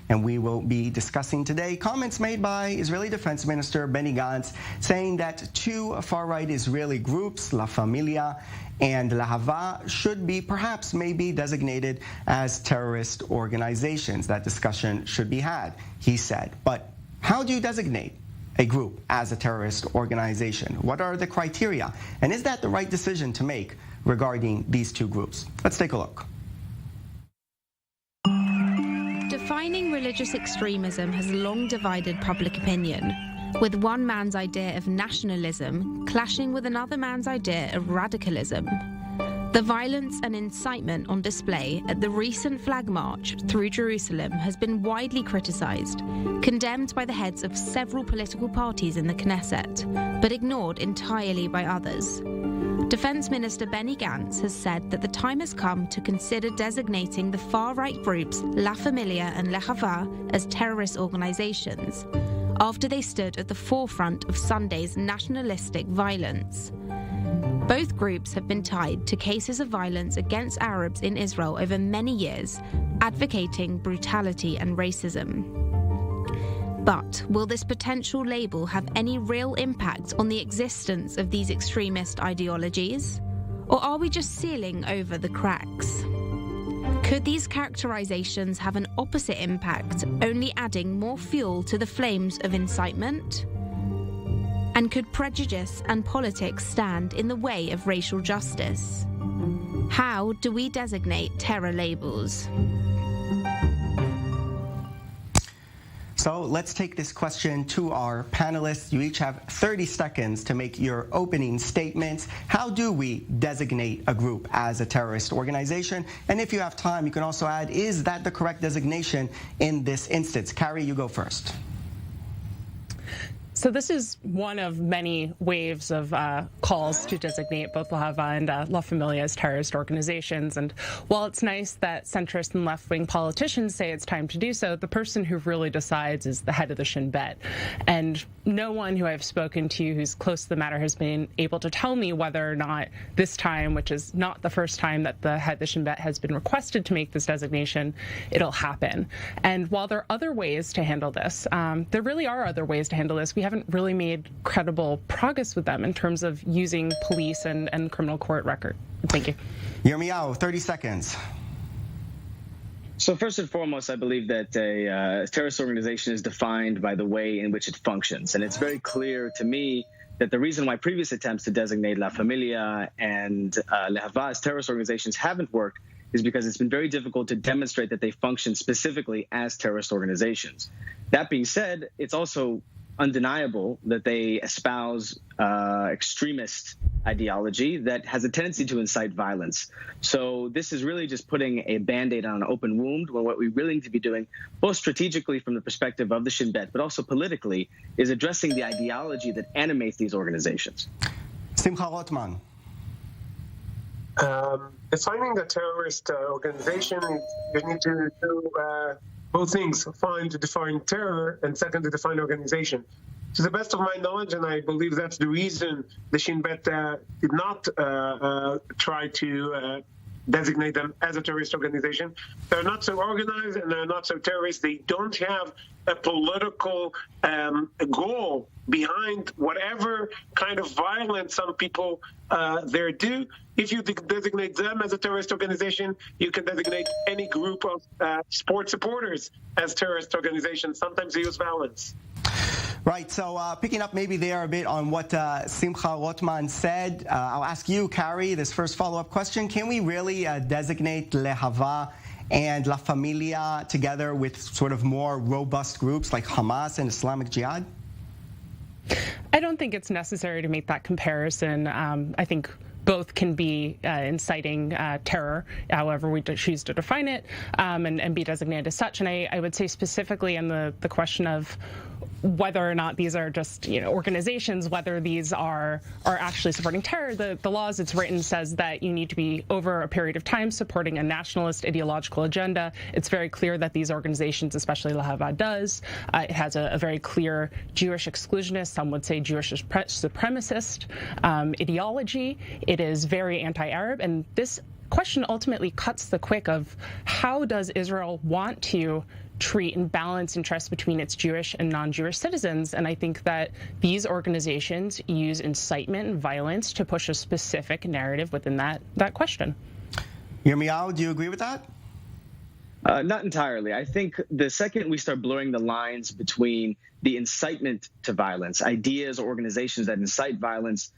And we will be discussing today comments made by Israeli Defense Minister Benny Gantz saying that two far-right Israeli groups, La Familia and Lehava, should be perhaps maybe designated as terrorist organizations. That discussion should be had, he said. But how do you designate a group as a terrorist organization? What are the criteria? And is that the right decision to make regarding these two groups? Let's take a look. Defining religious extremism has long divided public opinion, with one man's idea of nationalism clashing with another man's idea of radicalism. The violence and incitement on display at the recent flag march through Jerusalem has been widely criticised, condemned by the heads of several political parties in the Knesset, but ignored entirely by others. Defence Minister Benny Gantz has said that the time has come to consider designating the far-right groups La Familia and Lehava as terrorist organisations, after they stood at the forefront of Sunday's nationalistic violence. Both groups have been tied to cases of violence against Arabs in Israel over many years, advocating brutality and racism. But will this potential label have any real impact on the existence of these extremist ideologies? Or are we just sealing over the cracks? Could these characterizations have an opposite impact, only adding more fuel to the flames of incitement? And could prejudice and politics stand in the way of racial justice? How do we designate terror labels? So let's take this question to our panelists. You each have 30 seconds to make your opening statements. How do we designate a group as a terrorist organization? And if you have time, you can also add, is that the correct designation in this instance? Carrie, you go first. So this is one of many waves of calls to designate both Lehava and La Familia as terrorist organizations. And while it's nice that centrist and left-wing politicians say it's time to do so, the person who really decides is the head of the Shin Bet. And no one who I've spoken to who's close to the matter has been able to tell me whether or not this time, which is not the first time that the head of the Shin Bet has been requested to make this designation, it'll happen. And while there are other ways to handle this, there really are other ways to handle this. We haven't really made credible progress with them in terms of using police and criminal court record. Thank you. Yirmiyahu, 30 seconds. So first and foremost, I believe that a terrorist organization is defined by the way in which it functions. And it's very clear to me that the reason why previous attempts to designate La Familia and Lehava as terrorist organizations haven't worked is because it's been very difficult to demonstrate that they function specifically as terrorist organizations. That being said, it's also undeniable that they espouse extremist ideology that has a tendency to incite violence. So this is really just putting a Band-Aid on an open wound, when what we really need to be doing, both strategically from the perspective of the Shin Bet, but also politically, is addressing the ideology that animates these organizations. Simcha Rotman. Defining a terrorist organization, you need to do both things: define terror, and second, to define organization. To the best of my knowledge, and I believe that's the reason the Shin Bet did not try to designate them as a terrorist organization. They're not so organized and they're not so terrorist. They don't have a political goal behind whatever kind of violence some people there do. If you designate them as a terrorist organization, you can designate any group of sport supporters as terrorist organizations. Sometimes they use violence. Right, so picking up maybe there a bit on what Simcha Rotman said, I'll ask you, Carrie, this first follow-up question. Can we really designate Lehava and La Familia together with sort of more robust groups like Hamas and Islamic Jihad? I don't think it's necessary to make that comparison. I think both can be inciting terror, however we choose to define it, and be designated as such. And I would say specifically in the question of whether or not these are just organizations, whether these are actually supporting terror, the law as it's written says that you need to be over a period of time supporting a nationalist ideological agenda. It's very clear that these organizations, especially Lehava, does. It has a very clear Jewish exclusionist, some would say Jewish supremacist ideology. It is very anti-Arab, and this question ultimately cuts the quick of how does Israel want to treat and balance interests between its Jewish and non-Jewish citizens. And I think that these organizations use incitement and violence to push a specific narrative within that question. Yirmiyahu, do you agree with that? Not entirely. I think the second we start blurring the lines between the incitement to violence, ideas or organizations that incite violence,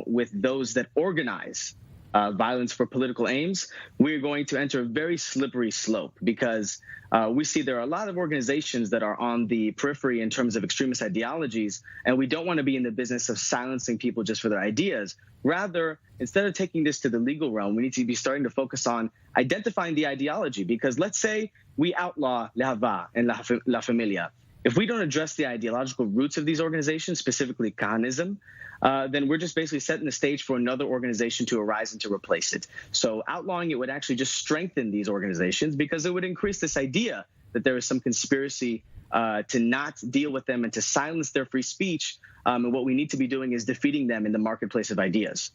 with those that organize violence for political aims, we're going to enter a very slippery slope, because we see there are a lot of organizations that are on the periphery in terms of extremist ideologies, and we don't want to be in the business of silencing people just for their ideas. Rather, instead of taking this to the legal realm, we need to be starting to focus on identifying the ideology, because let's say we outlaw Lehava and La Familia. If we don't address the ideological roots of these organizations, specifically Kahanism, then we're just basically setting the stage for another organization to arise and to replace it. So outlawing it would actually just strengthen these organizations, because it would increase this idea that there is some conspiracy to not deal with them and to silence their free speech. And what we need to be doing is defeating them in the marketplace of ideas.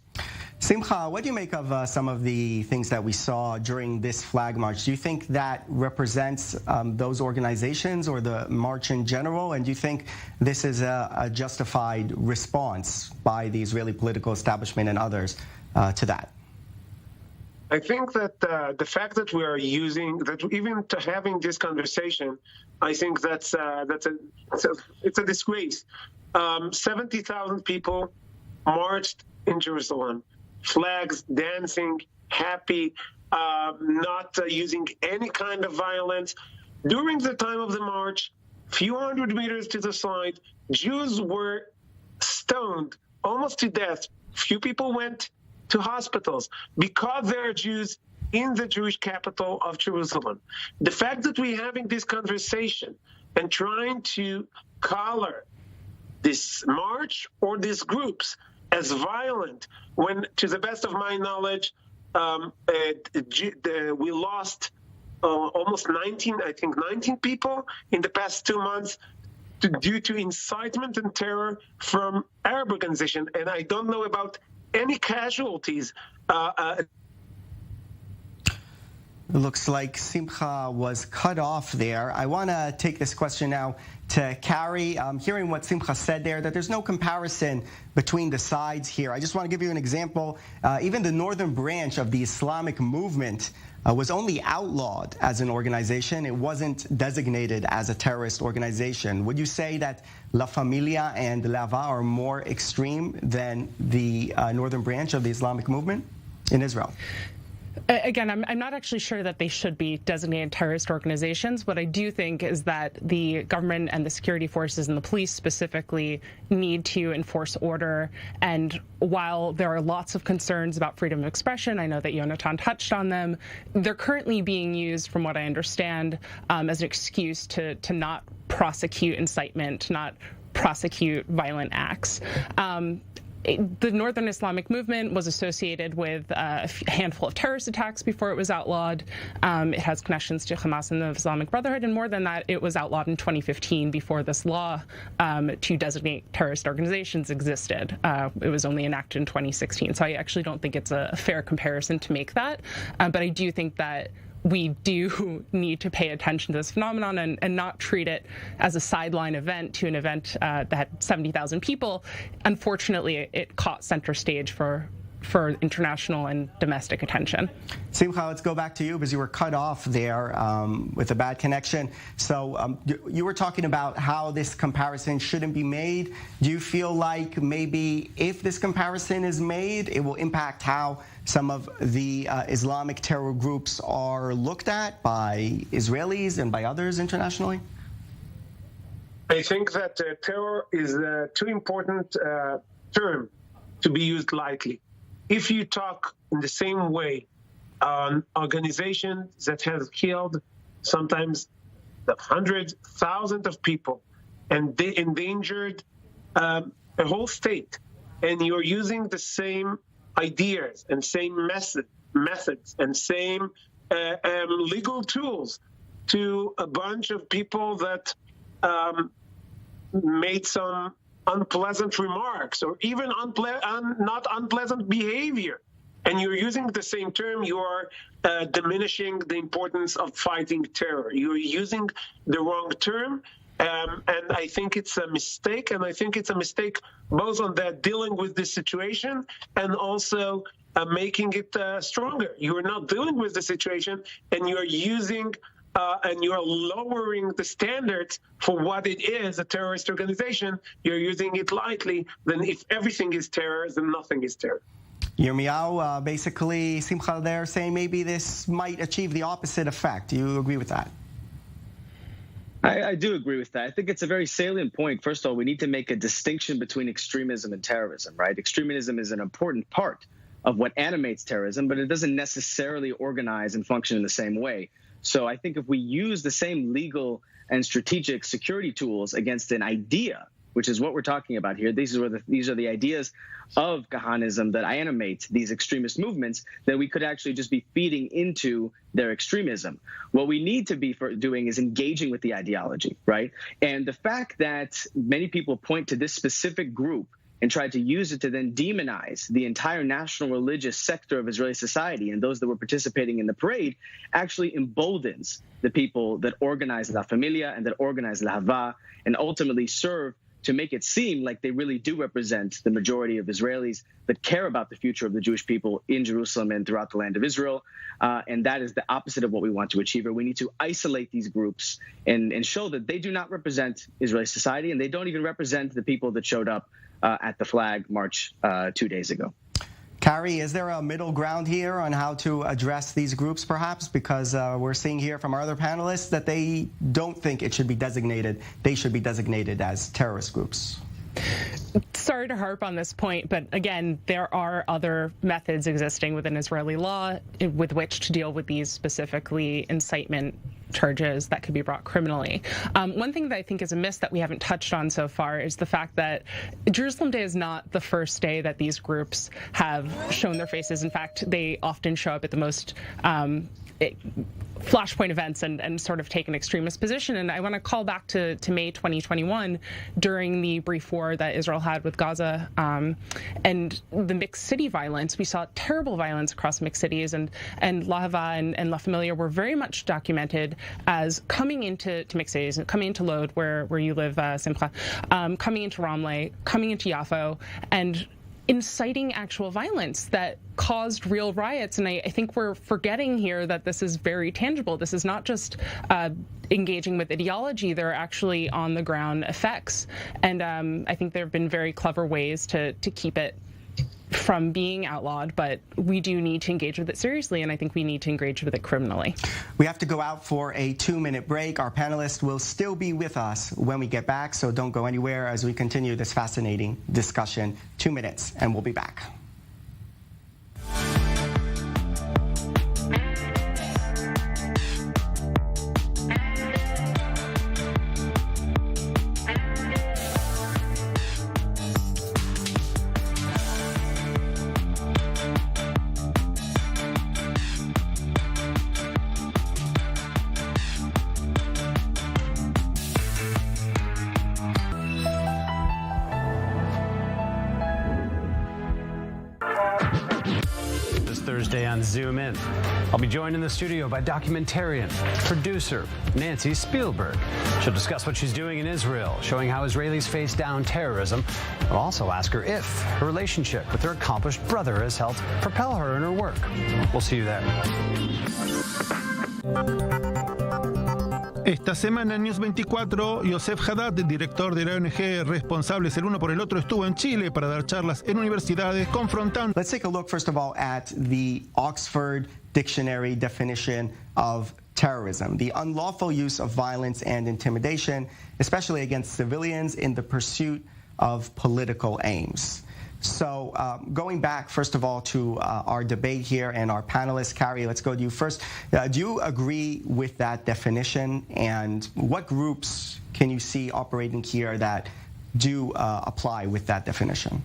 Simcha, what do you make of some of the things that we saw during this flag march? Do you think that represents those organizations or the march in general? And do you think this is a justified response by the Israeli political establishment and others to that? I think that the fact that we are even to having this conversation, I think it's a disgrace. 70,000 people marched in Jerusalem, flags, dancing, happy, not using any kind of violence. During the time of the march, few hundred meters to the side, Jews were stoned almost to death. Few people went to hospitals because they are Jews in the Jewish capital of Jerusalem. The fact that we're having this conversation and trying to color this march or these groups as violent, when, to the best of my knowledge, we lost almost 19 people in the past 2 months due to incitement and terror from Arab organization. And I don't know about any casualties. Looks like Simcha was cut off there. I want to take this question now to Carrie. Hearing what Simcha said there, that there's no comparison between the sides here. I just want to give you an example. Even the northern branch of the Islamic movement was only outlawed as an organization. It wasn't designated as a terrorist organization. Would you say that La Familia and Lehava are more extreme than the northern branch of the Islamic movement in Israel? Again, I'm not actually sure that they should be designated terrorist organizations. What I do think is that the government and the security forces and the police specifically need to enforce order. And while there are lots of concerns about freedom of expression, I know that Yonatan touched on them, they're currently being used, from what I understand, as an excuse to not prosecute incitement, to not prosecute violent acts. The Northern Islamic movement was associated with a handful of terrorist attacks before it was outlawed. It has connections to Hamas and the Islamic Brotherhood, and more than that, it was outlawed in 2015 before this law to designate terrorist organizations existed. It was only enacted in 2016, so I actually don't think it's a fair comparison to make that. But I do think that we do need to pay attention to this phenomenon and not treat it as a sideline event to an event that had 70,000 people. Unfortunately, it caught center stage for international and domestic attention. Simcha, let's go back to you because you were cut off there with a bad connection. So you were talking about how this comparison shouldn't be made. Do you feel like maybe if this comparison is made, it will impact how some of the Islamic terror groups are looked at by Israelis and by others internationally? I think that terror is a too important term to be used lightly. If you talk in the same way on organizations that have killed sometimes hundreds, thousands of people, and they endangered a whole state, and you're using the same ideas and same methods and same legal tools to a bunch of people that made some unpleasant remarks or even not unpleasant behavior and you're using the same term, you are diminishing the importance of fighting terror. You're using the wrong term, and I think it's a mistake, and I think it's a mistake both on that dealing with this situation and also making it stronger. You're not dealing with the situation, and you're using and you're lowering the standards for what it is, a terrorist organization. You're using it lightly. Then if everything is terror, then nothing is terror. Yirmiyahu, basically, Simcha, they're saying maybe this might achieve the opposite effect. Do you agree with that? I do agree with that. I think it's a very salient point. First of all, we need to make a distinction between extremism and terrorism, right? Extremism is an important part of what animates terrorism, but it doesn't necessarily organize and function in the same way. So I think if we use the same legal and strategic security tools against an idea, which is what we're talking about here, these are the ideas of Kahanism that animate these extremist movements, then we could actually just be feeding into their extremism. What we need to be doing is engaging with the ideology, right? And the fact that many people point to this specific group and try to use it to then demonize the entire national religious sector of Israeli society and those that were participating in the parade actually emboldens the people that organize La Familia and that organize Lehava and ultimately serve to make it seem like they really do represent the majority of Israelis that care about the future of the Jewish people in Jerusalem and throughout the land of Israel. And that is the opposite of what we want to achieve. We need to isolate these groups and show that they do not represent Israeli society, and they don't even represent the people that showed up at the flag march 2 days ago. Carrie, is there a middle ground here on how to address these groups, perhaps? Because we're seeing here from our other panelists that they don't think it should be designated. They should be designated as terrorist groups. Sorry to harp on this point, but again, there are other methods existing within Israeli law with which to deal with these specifically incitement charges that could be brought criminally. One thing that I think is a miss that we haven't touched on so far is the fact that Jerusalem Day is not the first day that these groups have shown their faces. In fact, they often show up at the most flashpoint events and sort of take an extremist position. And I want to call back to May 2021 during the brief war that Israel had with Gaza and the mixed city violence. We saw terrible violence across mixed cities, and Lehava and La Familia were very much documented as coming into mixed cities, coming into Lod, where you live, Simcha, coming into Ramleh, coming into Yafo, and inciting actual violence that caused real riots. And I think we're forgetting here that this is very tangible. This is not just engaging with ideology. There are actually on-the-ground effects. And I think there have been very clever ways to keep it from being outlawed, but we do need to engage with it seriously, and I think we need to engage with it criminally. We have to go out for a 2-minute break. Our panelists will still be with us when we get back, so don't go anywhere as we continue this fascinating discussion. 2 minutes, and we'll be back. On Zoom In. I'll be joined in the studio by documentarian, producer Nancy Spielberg. She'll discuss what she's doing in Israel, showing how Israelis face down terrorism. I'll also ask her if her relationship with her accomplished brother has helped propel her in her work. We'll see you there. Esta semana en News 24, Yosef Haddad, director de la ONG Responsables el Uno por el Otro, estuvo en Chile para dar charlas en universidades confrontando. Let's take a look, first of all, at the Oxford Dictionary definition of terrorism: the unlawful use of violence and intimidation, especially against civilians in the pursuit of political aims. So going back, first of all, to our debate here and our panelists, Carrie, let's go to you first. Do you agree with that definition? And what groups can you see operating here that do apply with that definition?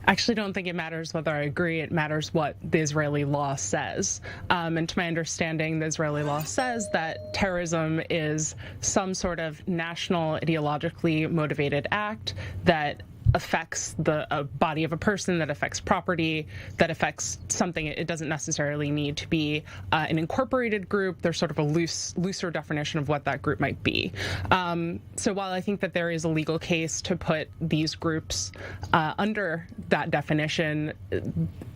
I actually don't think it matters whether I agree. It matters what the Israeli law says. And to my understanding, the Israeli law says that terrorism is some sort of national ideologically motivated act that affects a body of a person, that affects property, that affects something. It doesn't necessarily need to be an incorporated group. There's sort of a looser definition of what that group might be. So while I think that there is a legal case to put these groups under that definition,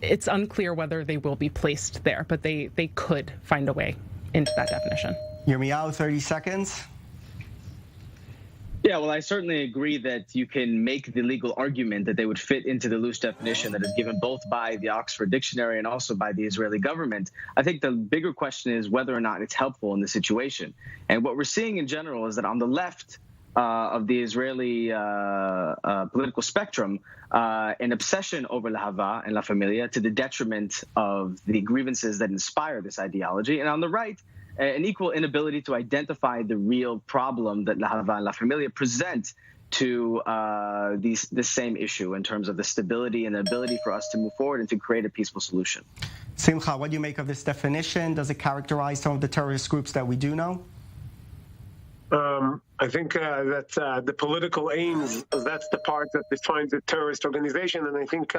it's unclear whether they will be placed there, but they could find a way into that definition. Yirmiyahu, 30 seconds. Yeah, well, I certainly agree that you can make the legal argument that they would fit into the loose definition that is given both by the Oxford Dictionary and also by the Israeli government. I think the bigger question is whether or not it's helpful in the situation. And what we're seeing in general is that on the left of the Israeli political spectrum, an obsession over Lehava and La Familia to the detriment of the grievances that inspire this ideology. And on the right, an equal inability to identify the real problem that Lehava and La Familia present to this same issue in terms of the stability and the ability for us to move forward and to create a peaceful solution. Simcha, what do you make of this definition? Does it characterize some of the terrorist groups that we do know? I think that the political aims, that's the part that defines a terrorist organization. And I think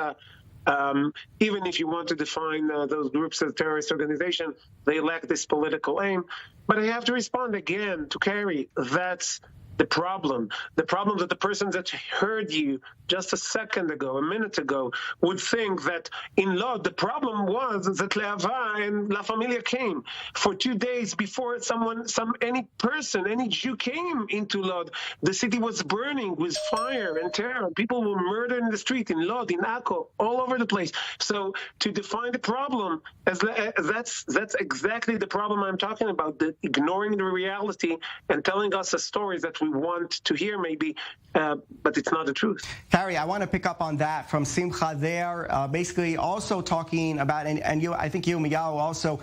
even if you want to define those groups as terrorist organization, they lack this political aim. But I have to respond again to Carrie. That's the problem. The problem that the person that heard you just a second ago, a minute ago, would think that in Lod, the problem was that Lehava and La Familia came. For 2 days before any Jew came into Lod, the city was burning with fire and terror. People were murdered in the street, in Lod, in Akko, all over the place. So to define the problem, that's exactly the problem I'm talking about, ignoring the reality and telling us the stories that we want to hear maybe, but it's not the truth. Carrie, I want to pick up on that from Simcha there, basically also talking about, and I think Yirmiyahu also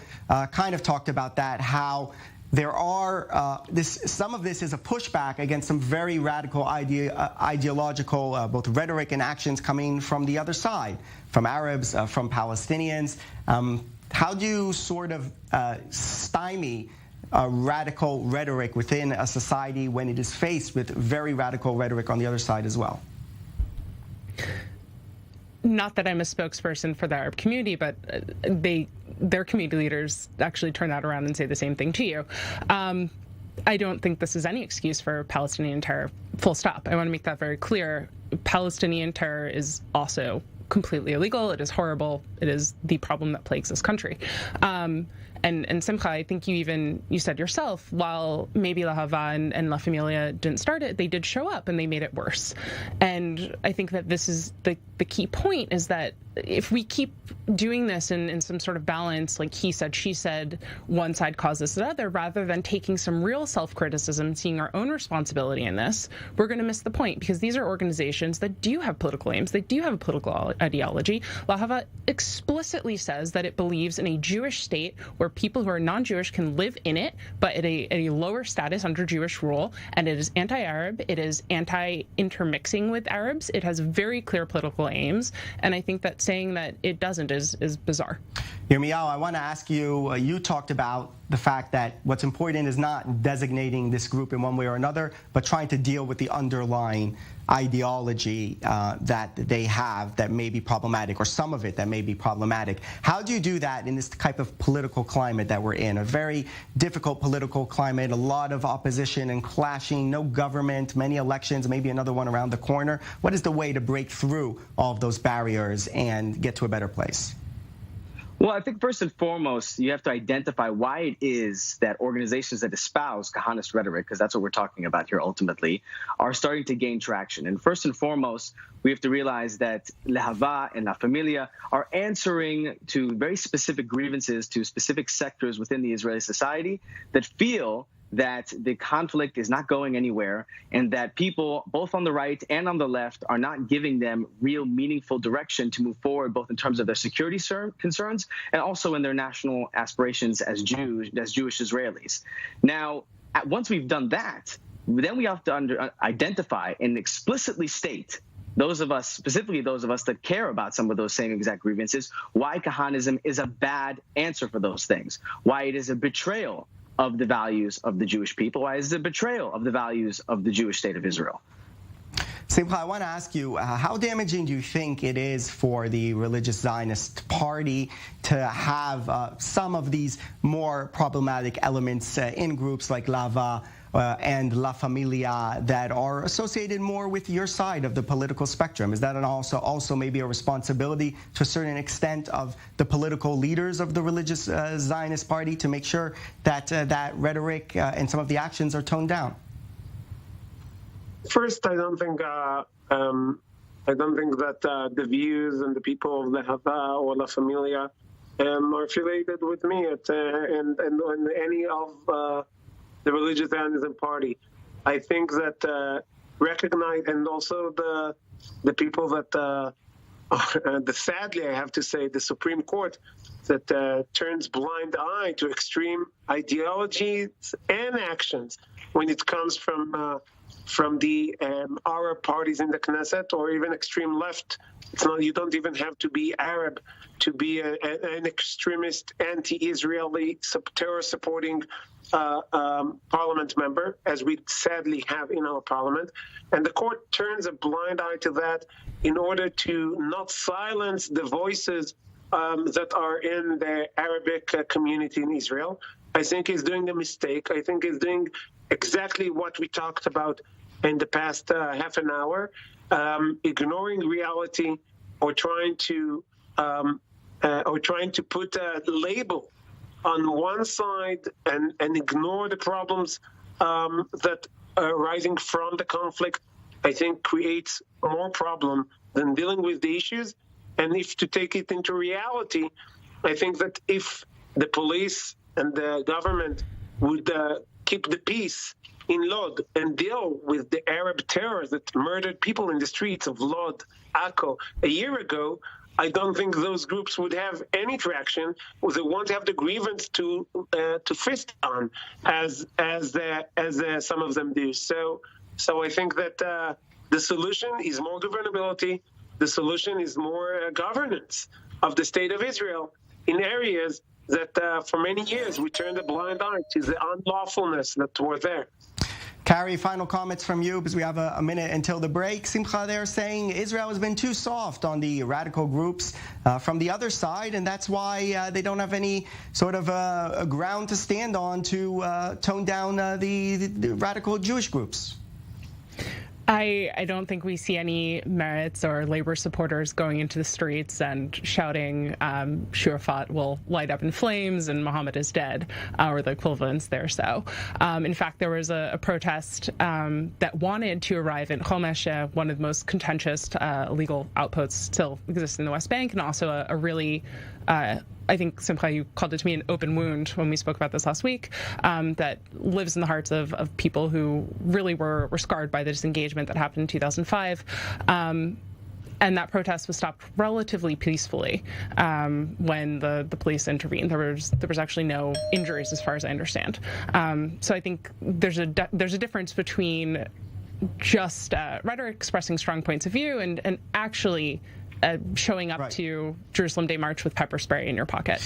kind of talked about that, how there are, some of this is a pushback against some very radical ideological, both rhetoric and actions coming from the other side, from Arabs, from Palestinians. How do you sort of stymie radical rhetoric within a society when it is faced with very radical rhetoric on the other side as well? Not that I'm a spokesperson for the Arab community, but their community leaders actually turn that around and say the same thing to you. I don't think this is any excuse for Palestinian terror, full stop. I want to make that very clear. Palestinian terror is also completely illegal. It is horrible. It is the problem that plagues this country. And Simcha, I think you said yourself, while maybe Lehava and La Familia didn't start it, they did show up and they made it worse. And I think that this is the key point, is that if we keep doing this in some sort of balance, like he said, she said, one side causes the other, rather than taking some real self-criticism, seeing our own responsibility in this, we're going to miss the point, because these are organizations that do have political aims. They do have a political ideology. Lehava explicitly says that it believes in a Jewish state where people who are non-Jewish can live in it, but at a lower status under Jewish rule, and it is anti-Arab, it is anti-intermixing with Arabs, it has very clear political aims, and I think that saying that it doesn't is bizarre. Yirmiyahu, I want to ask you, you talked about the fact that what's important is not designating this group in one way or another, but trying to deal with the underlying ideology that they have that may be problematic, or some of it that may be problematic. How do you do that in this type of political climate that we're in? A very difficult political climate, a lot of opposition and clashing, no government, many elections, maybe another one around the corner. What is the way to break through all of those barriers and get to a better place? Well, I think first and foremost, you have to identify why it is that organizations that espouse Kahanist rhetoric, because that's what we're talking about here ultimately, are starting to gain traction. And first and foremost, we have to realize that Lehava and La Familia are answering to very specific grievances to specific sectors within the Israeli society that feel that the conflict is not going anywhere, and that people both on the right and on the left are not giving them real meaningful direction to move forward, both in terms of their security concerns and also in their national aspirations as Jewish Israelis. Now, once we've done that, then we have to identify and explicitly state, those of us, specifically those of us that care about some of those same exact grievances, why Kahanism is a bad answer for those things, why it is a betrayal of the values of the Jewish people, why is it a betrayal of the values of the Jewish state of Israel. Simcha, I want to ask you, how damaging do you think it is for the religious Zionist party to have some of these more problematic elements in groups like Lehava and La Familia that are associated more with your side of the political spectrum? Is that also maybe a responsibility to a certain extent of the political leaders of the religious Zionist party to make sure that that rhetoric and some of the actions are toned down? First, I don't think that the views and the people of Lehava or La Familia are affiliated with me and any of the religious Zionism party. I think that recognize, and also the people that sadly I have to say the Supreme Court that turns blind eye to extreme ideologies and actions when it comes from the Arab parties in the Knesset or even extreme left. It's not, you don't even have to be Arab to be an extremist, anti-Israeli, terror-supporting parliament member, as we sadly have in our parliament. And the court turns a blind eye to that in order to not silence the voices that are in the Arabic community in Israel. I think he's doing a mistake. I think he's doing exactly what we talked about in the past half an hour, ignoring reality or trying to put a label on one side and ignore the problems that are arising from the conflict. I think creates more problem than dealing with the issues. And if to take it into reality, I think that if the police and the government would keep the peace in Lod and deal with the Arab terror that murdered people in the streets of Lod, Akko, a year ago, I don't think those groups would have any traction. They won't have the grievance to fist on as some of them do. So I think that the solution is more governability. The solution is more governance of the state of Israel in areas that for many years we turned a blind eye to the unlawfulness that were there. Carrie, final comments from you, because we have a minute until the break. Simcha, they're saying Israel has been too soft on the radical groups from the other side, and that's why they don't have any sort of a ground to stand on to tone down the radical Jewish groups. I don't think we see any Meretz or labor supporters going into the streets and shouting, Shurafat will light up in flames and Muhammad is dead, or the equivalents there. So, in fact, there was a protest that wanted to arrive in Chomesh, one of the most contentious illegal outposts still exist in the West Bank, and also a really I think, Simcha, you called it to me an open wound when we spoke about this last week, that lives in the hearts of people who really were scarred by the disengagement that happened in 2005. And that protest was stopped relatively peacefully when the police intervened. There was actually no injuries, as far as I understand. So I think there's a difference between just rhetoric expressing strong points of view and actually showing up to Jerusalem Day March with pepper spray in your pocket.